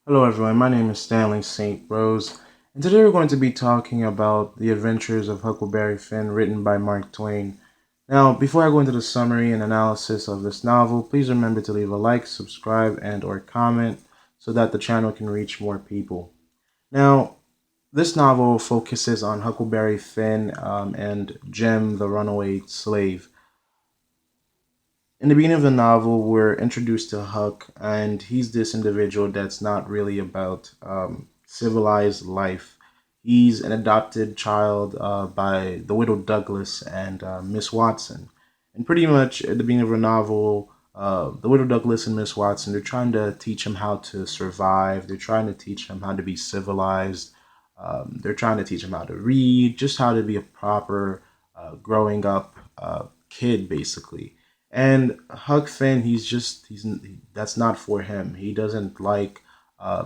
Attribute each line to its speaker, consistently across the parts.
Speaker 1: Hello, everyone. My name is Stanley St. Rose, and today we're going to be talking about The Adventures of Huckleberry Finn, written by Mark Twain. Now, before I go into the summary and analysis of this novel, please remember to leave a like, subscribe, and/or comment so that the channel can reach more people. Now, this novel focuses on Huckleberry Finn and Jem, the runaway slave. In the beginning of the novel, we're introduced to Huck, and he's this individual that's not really about civilized life. He's an adopted child by the widow Douglas and Miss Watson. And pretty much at the beginning of the novel, the widow Douglas and Miss Watson, they're trying to teach him how to survive. They're trying to teach him how to be civilized. They're trying to teach him how to read, just how to be a proper growing up kid, basically. And Huck Finn, that's not for him. He doesn't like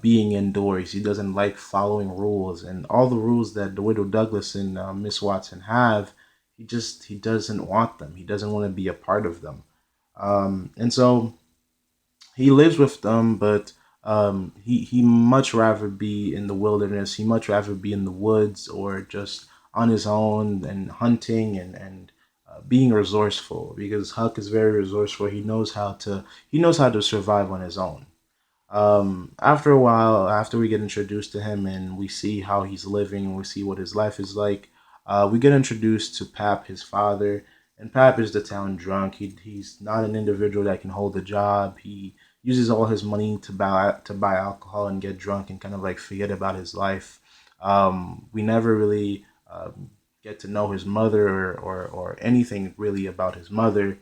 Speaker 1: being indoors. He doesn't like following rules, and all the rules that the widow Douglas and Miss Watson have. He doesn't want them. He doesn't want to be a part of them. And so he lives with them, but he much rather be in the wilderness. He much rather be in the woods or just on his own and hunting and being resourceful, because Huck is very resourceful. He knows how to survive on his own. After a while, after we get introduced to him and we see how he's living, we see what his life is like, we get introduced to Pap, his father. And Pap is the town drunk. He's not an individual that can hold a job. He uses all his money to buy alcohol and get drunk and kind of like forget about his life. We never really get to know his mother or anything really about his mother.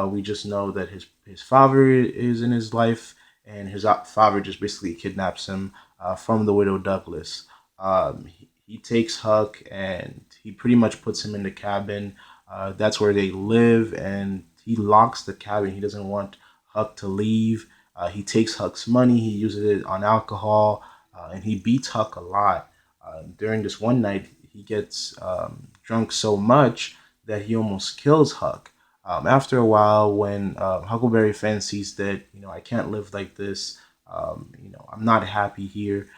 Speaker 1: We just know that his father is in his life, and his father just basically kidnaps him from the widow Douglas. He takes Huck and he pretty much puts him in the cabin. That's where they live, and he locks the cabin. He doesn't want Huck to leave. He takes Huck's money. He uses it on alcohol, and he beats Huck a lot. During this one night, he gets drunk so much that he almost kills Huck. After a while, when Huckleberry Finn sees that, I can't live like this, I'm not happy here,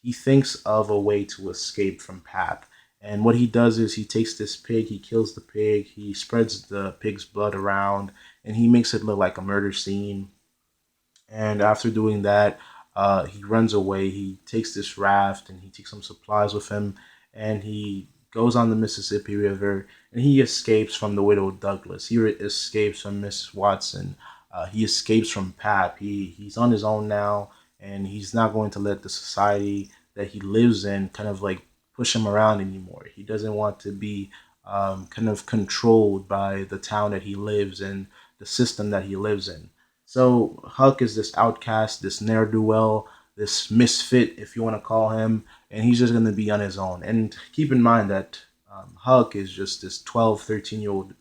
Speaker 1: he thinks of a way to escape from Pap. And what he does is he takes this pig, he kills the pig, he spreads the pig's blood around, and he makes it look like a murder scene. And after doing that, he runs away. He takes this raft and he takes some supplies with him, and he goes on the Mississippi River, and he escapes from the widow Douglas. Escapes from Miss Watson. He escapes from Pap. He's on his own now, and he's not going to let the society that he lives in kind of like push him around anymore. He doesn't want to be kind of controlled by the town that he lives in, the system that he lives in. So Huck is this outcast, this ne'er do well, this misfit, if you want to call him, and he's just going to be on his own. And keep in mind that Huck is just this 12, 13-year-old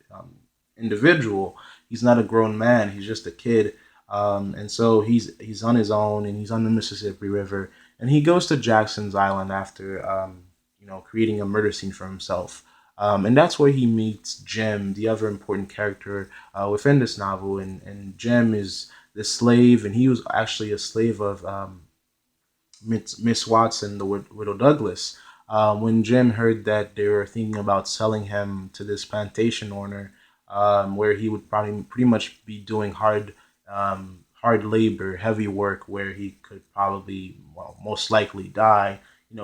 Speaker 1: individual. He's not a grown man, he's just a kid. And so he's on his own, and he's on the Mississippi River, and he goes to Jackson's Island after creating a murder scene for himself. And that's where he meets Jem, the other important character within this novel. And Jem is the slave, and he was actually a slave of Miss Watson, the widow Douglas. When Jem heard that they were thinking about selling him to this plantation owner, where he would probably pretty much be doing hard labor, heavy work, where he could probably, well, most likely die.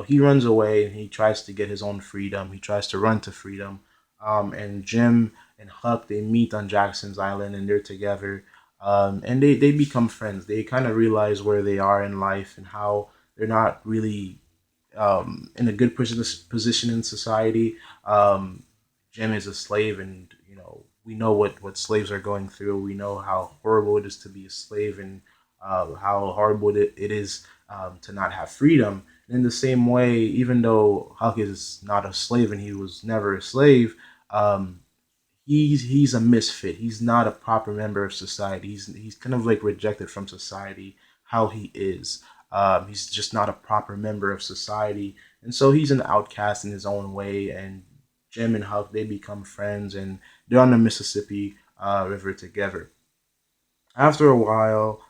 Speaker 1: He runs away and he tries to get his own freedom. He tries to run to freedom. And Jim and Huck, they meet on Jackson's Island, and they're together. And they become friends. They kind of realize where they are in life and how they're not really in a good position in society. Jim is a slave, and we know what slaves are going through. We know how horrible it is to be a slave, and how horrible it is to not have freedom. And in the same way, even though Huck is not a slave and he was never a slave, um, he's a misfit. He's not a proper member of society. He's kind of like rejected from society. How he is. He's just not a proper member of society, and so he's an outcast in his own way. And Jim and Huck, they become friends, and they're on the Mississippi River together. After a while,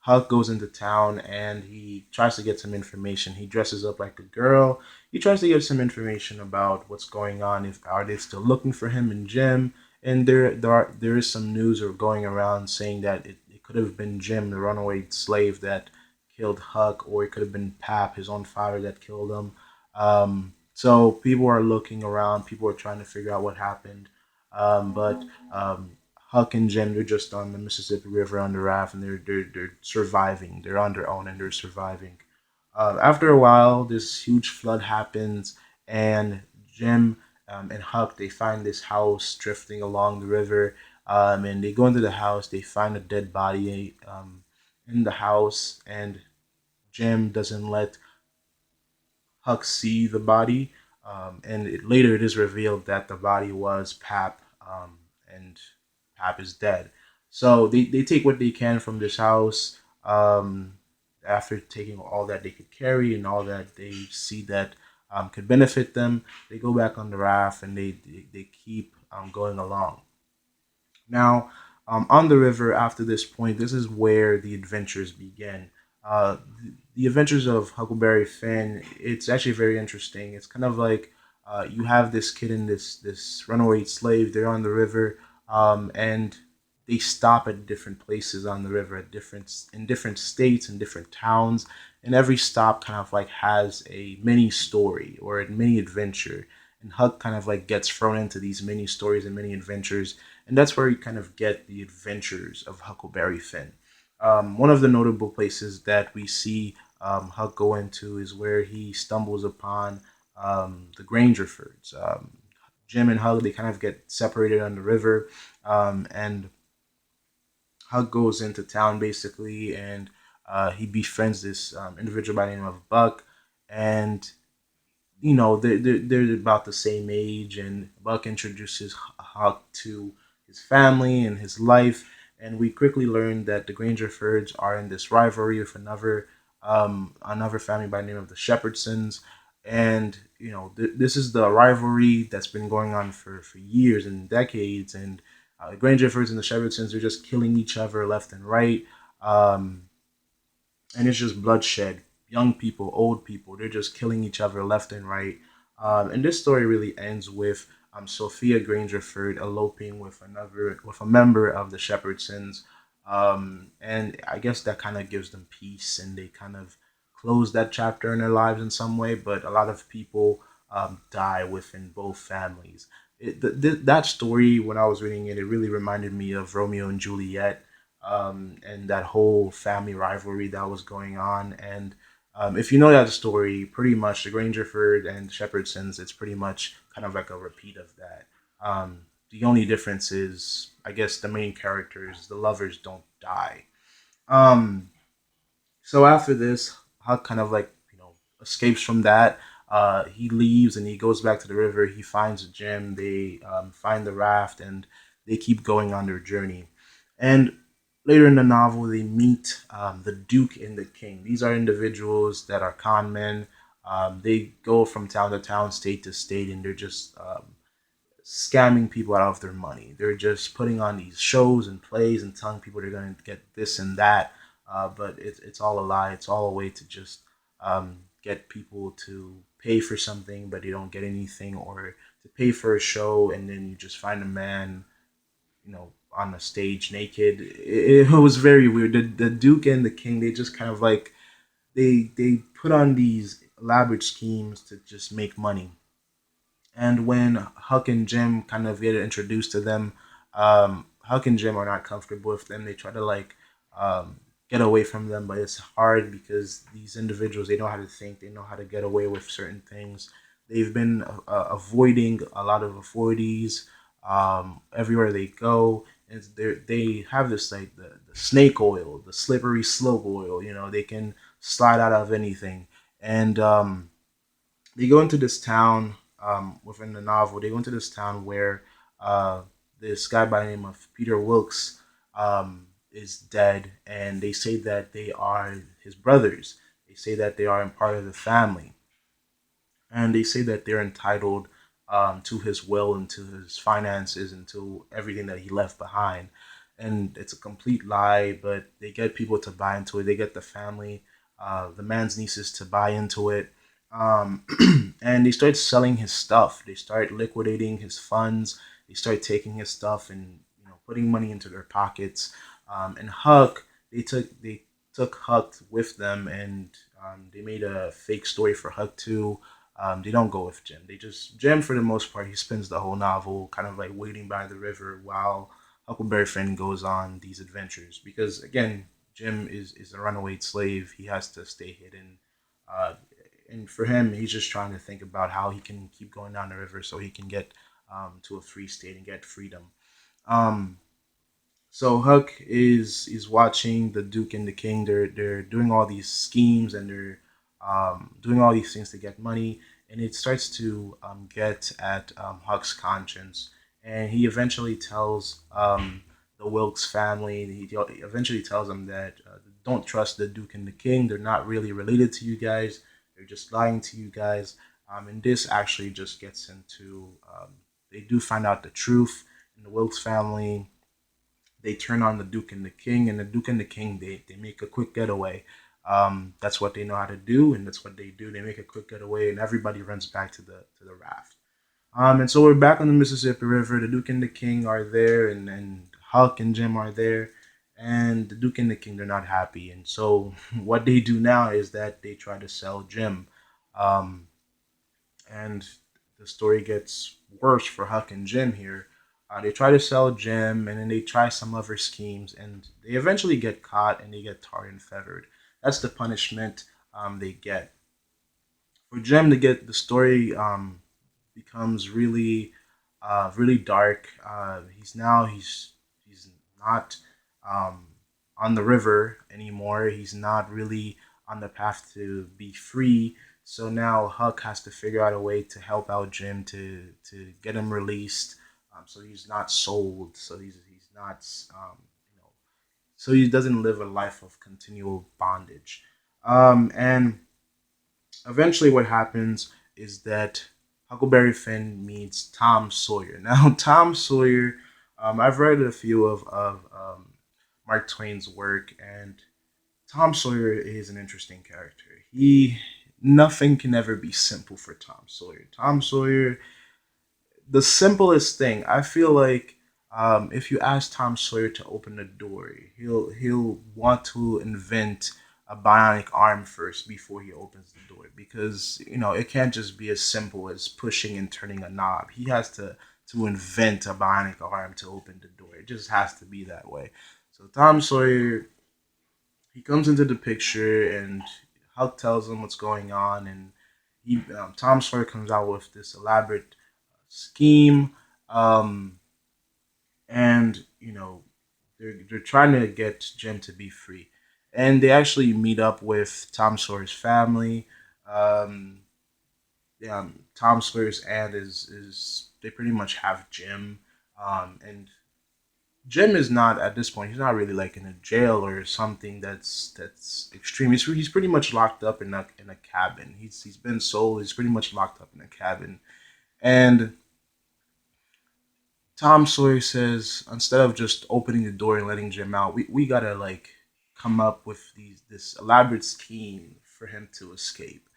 Speaker 1: Huck goes into town and he tries to get some information. He dresses up like a girl. He tries to get some information about what's going on. If are they still looking for him and Jim? And there is some news or going around saying that it could have been Jim, the runaway slave that killed Huck, or it could have been Pap, his own father, that killed him. So people are looking around. People are trying to figure out what happened. But Huck and Jim, they're just on the Mississippi River on the raft, and they're surviving. They're on their own and they're surviving. After a while, this huge flood happens, and Jim and Huck, they find this house drifting along the river, and they go into the house. They find a dead body in the house, and Jim doesn't let Huck see the body, and later it is revealed that the body was Pap, and Pap is dead. So they take what they can from this house. After taking all that they could carry and all that they see that could benefit them, they go back on the raft and they keep going along. Now, on the river, after this point, this is where the adventures begin. The adventures of Huckleberry Finn, it's actually very interesting. It's kind of like you have this kid and this runaway slave. They're on the river, and they stop at different places on the river, at different states and different towns, and every stop kind of like has a mini story or a mini adventure. And Huck kind of like gets thrown into these mini stories and mini adventures, and that's where you kind of get the adventures of Huckleberry Finn. One of the notable places that we see Huck go into is where he stumbles upon the Grangerfords. Jim and Huck, they kind of get separated on the river, and Huck goes into town basically, and he befriends this individual by the name of Buck, and they're about the same age, and Buck introduces Huck to his family and his life, and we quickly learn that the Grangerfords are in this rivalry with another family by the name of the Shepherdsons, and this is the rivalry that's been going on for years and decades, and the Grangerfords and the Shepherdsons are just killing each other left and right. Um, and it's just bloodshed. Young people, old people, they're just killing each other left and right. And this story really ends with Sophia Grangerford eloping with a member of the Shepherdsons, and I guess that kind of gives them peace, and they kind of close that chapter in their lives in some way. But a lot of people die within both families. That story, when I was reading it, it really reminded me of Romeo and Juliet, and that whole family rivalry that was going on. And if you know that story, pretty much the Grangerford and Shepherdsons, it's pretty much kind of like a repeat of that. The only difference is, I guess, the main characters, the lovers, don't die. Um, so after this, Huck kind of like escapes from that. He leaves and he goes back to the river. He finds a gem. They find the raft and they keep going on their journey. And later in the novel, they meet the Duke and the King. These are individuals that are con men. They go from town to town, state to state, and they're just scamming people out of their money. They're just putting on these shows and plays and telling people they're going to get this and that. But it's all a lie. It's all a way to just get people to pay for something, but you don't get anything, or to pay for a show and then you just find a man, on the stage naked. It was very weird. The Duke and the King, they just kind of like they put on these elaborate schemes to just make money. And when Huck and Jim kind of get introduced to them, Huck and Jim are not comfortable with them. They try to like get away from them, but it's hard because these individuals, they know how to think, they know how to get away with certain things. They've been avoiding a lot of authorities everywhere they go. They have this like the snake oil, the slippery slope oil. They can slide out of anything, and they go into this town within the novel. They go into this town where this guy by the name of Peter Wilkes is dead, and they say that they are his brothers. They say that they are a part of the family, and they say that they're entitled to his will and to his finances and to everything that he left behind. and it's a complete lie. But they get people to buy into it. They get the family, the man's nieces, to buy into it. Um, and they start selling his stuff. They start liquidating his funds. They start taking his stuff and putting money into their pockets. And Huck, they took Huck with them, and they made a fake story for Huck too. They don't go with Jim. They just Jim, for the most part, he spends the whole novel kind of like waiting by the river while Huckleberry Finn goes on these adventures. Because again, Jim is a runaway slave. He has to stay hidden. Uh, and for him, he's just trying to think about how he can keep going down the river so he can get to a free state and get freedom. Um, so Huck is watching the Duke and the King. They're doing all these schemes, and they're doing all these things to get money, and it starts to get at Huck's conscience, and he eventually tells the Wilkes family. He eventually tells them that don't trust the Duke and the King. They're not really related to you guys. They're just lying to you guys. And this actually just gets into they do find out the truth in the Wilkes family. They turn on the Duke and the King, and the Duke and the King they make a quick getaway. That's what they know how to do, and that's what they do. They make a quick getaway, and everybody runs back to the raft. And so we're back on the Mississippi River. The Duke and the King are there, and Huck and Jim are there, and the Duke and the King, they're not happy. And so what they do now is that they try to sell Jim. Um, and the story gets worse for Huck and Jim here. They try to sell Jim, and then they try some other schemes, and they eventually get caught and they get tarred and feathered. That's the punishment they get. For Jim to get the story becomes really dark. He's not um, on the river anymore. He's not really on the path to be free. So now Huck has to figure out a way to help out Jim to get him released. So he's not sold. So he's not you know so he doesn't live a life of continual bondage. And eventually what happens is that Huckleberry Finn meets Tom Sawyer. Now, Tom Sawyer, I've read a few of Mark Twain's work, and Tom Sawyer is an interesting character. Nothing can ever be simple for Tom Sawyer. Tom Sawyer, the simplest thing. I feel like if you ask Tom Sawyer to open a door, he'll want to invent a bionic arm first before he opens the door, because it can't just be as simple as pushing and turning a knob. He has to invent a bionic arm to open the door. It just has to be that way. So Tom Sawyer, he comes into the picture, and Huck tells him what's going on, and Tom Sawyer comes out with this elaborate scheme, um, and they're trying to get Jim to be free, and they actually meet up with Tom Sawyer's family. Um, yeah, Tom Sawyer's aunt is they pretty much have Jim, and Jim is not at this point. He's not really like in a jail or something that's extreme. He's pretty much locked up in a cabin. He's been sold. He's pretty much locked up in a cabin, and Tom Sawyer says instead of just opening the door and letting Jim out, we gotta like come up with this elaborate scheme for him to escape.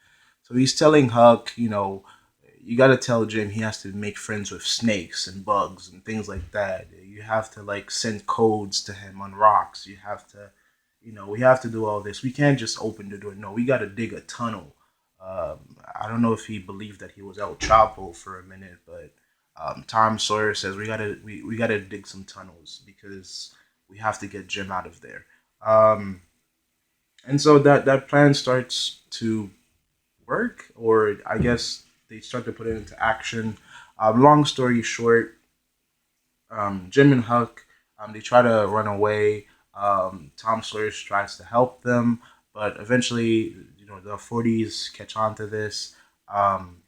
Speaker 1: So he's telling Huck, you gotta tell Jim he has to make friends with snakes and bugs and things like that. You have to like send codes to him on rocks. You have to, we have to do all this. We can't just open the door. No, we gotta dig a tunnel. I don't know if he believed that he was El Chapo for a minute, but Tom Sawyer says we gotta dig some tunnels because we have to get Jim out of there. Um, and so that plan starts to work, or I guess they start to put it into action. Long story short, Jim and Huck, they try to run away. Tom Sawyer tries to help them, but eventually, the 40s catch on to this. Um,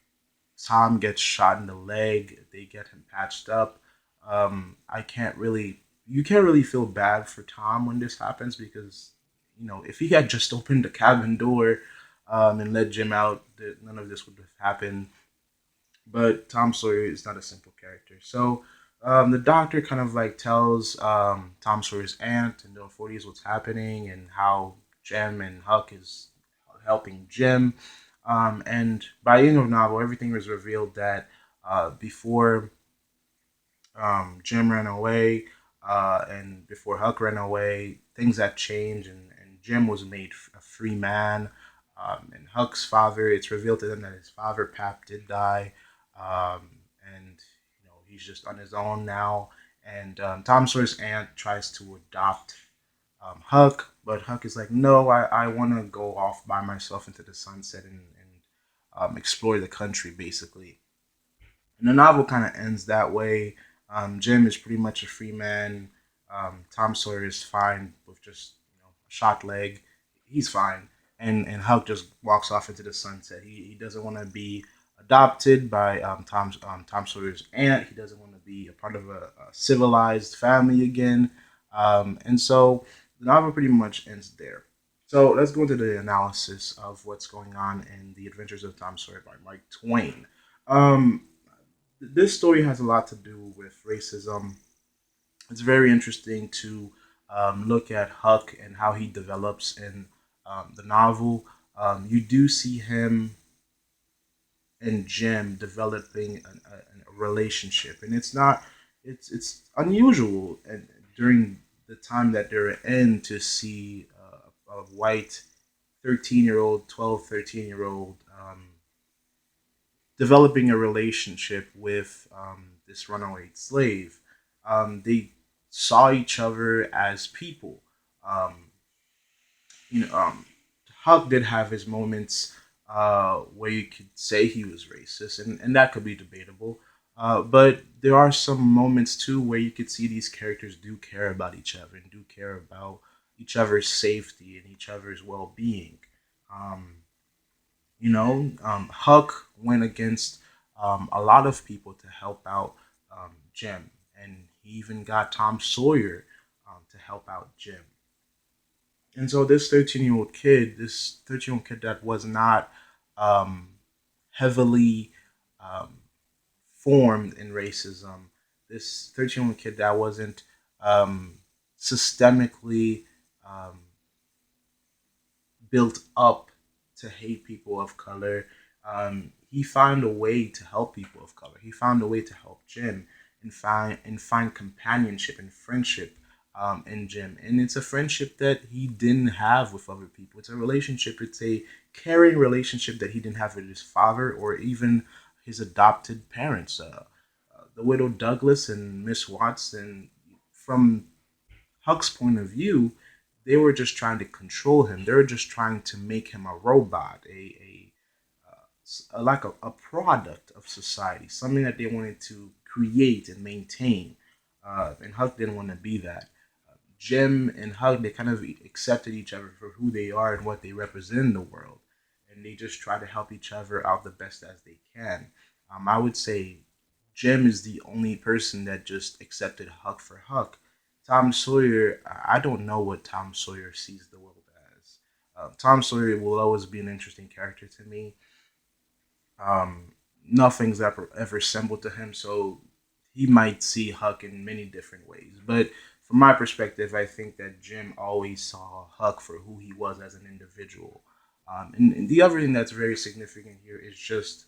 Speaker 1: Tom gets shot in the leg. They get him patched up. You can't really feel bad for Tom when this happens because, if he had just opened the cabin door and let Jim out, none of this would have happened. But Tom Sawyer is not a simple character. So The doctor kind of like tells Tom Sawyer's aunt in the 40s what's happening and how Jem and Huck is helping Jim. And by the end of the novel, everything was revealed that before Jim ran away, and before Huck ran away, things had changed, and Jim was made a free man. And Huck's father, it's revealed to them that his father, Pap, did die, and he's just on his own now. And Tom Sawyer's aunt tries to adopt Huck, but Huck is like, no, I want to go off by myself into the sunset and explore the country, basically. And the novel kind of ends that way. Jim is pretty much a free man. Tom Sawyer is fine with just a shot leg. He's fine, and Huck just walks off into the sunset. He doesn't want to be adopted by Tom Sawyer's aunt. He doesn't want to be a part of a civilized family again. And so the novel pretty much ends there. So let's go into the analysis of what's going on in The Adventures of Tom Sawyer by Mark Twain. Um, this story has a lot to do with racism. It's very interesting to look at Huck and how he develops in the novel. You do see him and Jim developing a relationship, and it's unusual and during the time that they're in to see a white 13-year old, 12, 13-year-old developing a relationship with this runaway slave. They saw each other as people. Um, Huck did have his moments where you could say he was racist, and that could be debatable. But there are some moments too where you could see these characters do care about each other and do care about each other's safety and each other's well being. Um, Huck went against a lot of people to help out Jim, and he even got Tom Sawyer to help out Jim. And so this 13-year-old kid that was not um, heavily um, formed in racism, this 13-year-old kid that wasn't um, systemically um, built up to hate people of color. He found a way to help people of color. He found a way to help Jim and find companionship and friendship in Jim. And it's a friendship that he didn't have with other people. It's a relationship. It's a caring relationship that he didn't have with his father or even his adopted parents. The widow Douglas and Miss Watson, from Huck's point of view, they were just trying to control him. They were just trying to make him a robot, like a product of society, something that they wanted to create and maintain. And Huck didn't want to be that. Jim and Huck, they kind of accepted each other for who they are and what they represent in the world. And they just try to help each other out the best as they can. I would say Jim is the only person that just accepted Huck for Huck. Tom Sawyer, I don't know what Tom Sawyer sees the world as. Tom Sawyer will always be an interesting character to me. Nothing's ever assembled to him, so he might see Huck in many different ways. But from my perspective, I think that Jim always saw Huck for who he was as an individual. And the other thing that's very significant here is just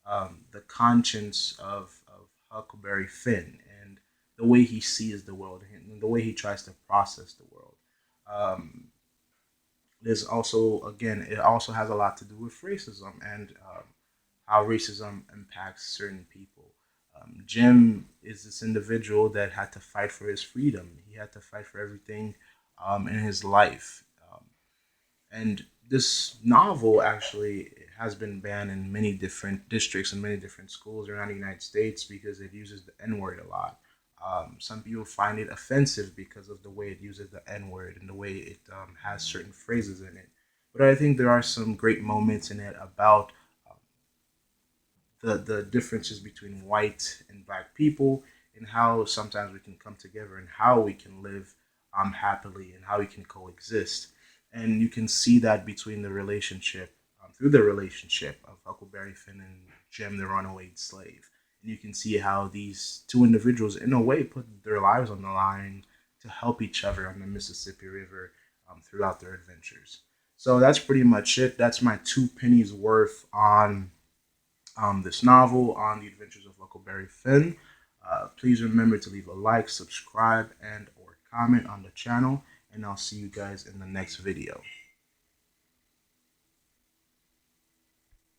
Speaker 1: the conscience of Huckleberry Finn and the way he sees the world and the way he tries to process the world. Um, there's also, again, it also has a lot to do with racism and how racism impacts certain people. Jim is this individual that had to fight for his freedom. He had to fight for everything in his life. And this novel actually has been banned in many different districts and many different schools around the United States because it uses the N word a lot. Some people find it offensive because of the way it uses the N word and the way it has certain phrases in it. But I think there are some great moments in it about the differences between white and black people and how sometimes we can come together and how we can live happily and how we can coexist. And you can see that between the relationship, through the relationship of Huckleberry Finn and Jem, the runaway slave. And you can see how these two individuals, in a way, put their lives on the line to help each other on the Mississippi River throughout their adventures. So that's pretty much it. That's my two pennies worth on this novel, on the adventures of Huckleberry Finn. Please remember to leave a like, subscribe, and or comment on the channel, and I'll see you guys in the next video.